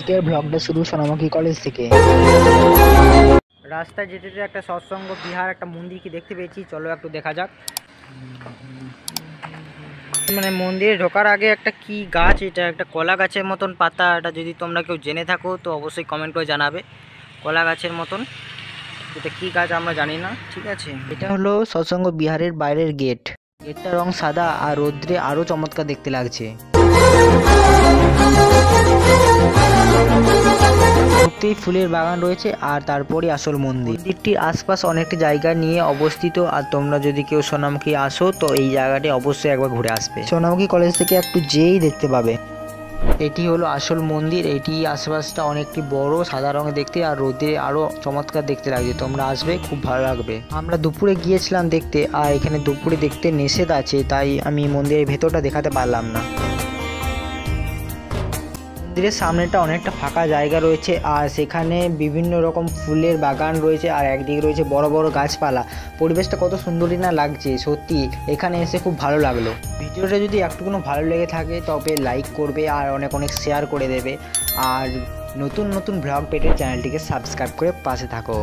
আজকের ব্লগটা শুরু সোনামুখী কলেজ থেকে। রাস্তায় যেতে যেতে একটা সৎসঙ্গ বিহার, একটা মন্দির কি দেখতে পেয়েছি, চলো একটু দেখা যাক। মানে মন্দিরে ঢোকার আগে একটা কি গাছ, এটা একটা কলা গাছের মতন পাতা, এটা যদি তোমরা কেউ জেনে থাকো তো অবশ্যই কমেন্ট করে জানাবে। কলা গাছের মতন, এটা কি গাছ আমরা জানি না, ঠিক আছে। এটা হলো সৎসঙ্গ বিহারের বাইরের গেট। গেটটার রং সাদা আর রৌদ্রে আরো চমৎকার দেখতে লাগছে। ঢুকতেই ফুলের বাগান রয়েছে আর তারপরে আসল মন্দির। মন্দিরটির আশপাশ অনেকটা জায়গা নিয়ে অবস্থিত, আর তোমরা যদি কেউ সোনামুখী আসো তো এই জায়গাটি অবশ্যই একবার ঘুরে আসবে। সোনামুখী কলেজ থেকে একটু যেই দেখতে পাবে। এটি হলো আসল মন্দির। এটি আশপাশটা অনেকটি বড়, সাদা রঙে দেখতে আর রোদে আরো চমৎকার দেখতে লাগছে। তোমরা আসবে, খুব ভালো লাগবে। আমরা দুপুরে গিয়েছিলাম দেখতে, আর এখানে দুপুরে দেখতে নিষেধ আছে, তাই আমি মন্দিরের ভেতরটা দেখাতে পারলাম না। মন্দিরের সামনেটা অনেকটা ফাঁকা জায়গা রয়েছে, আর সেখানে বিভিন্ন রকম ফুলের বাগান রয়েছে, আর একদিকে রয়েছে বড় বড় গাছপালা। পরিবেশটা কত সুন্দরই না লাগছে, সত্যি এখানে এসে খুব ভালো লাগলো। ভিডিওটা যদি একটুকুনো ভালো লেগে থাকে তবে লাইক করবে আর অনেক অনেক শেয়ার করে দেবে, আর নতুন নতুন ব্লগ পেতে চ্যানেলটিকে সাবস্ক্রাইব করে পাশে থাকো।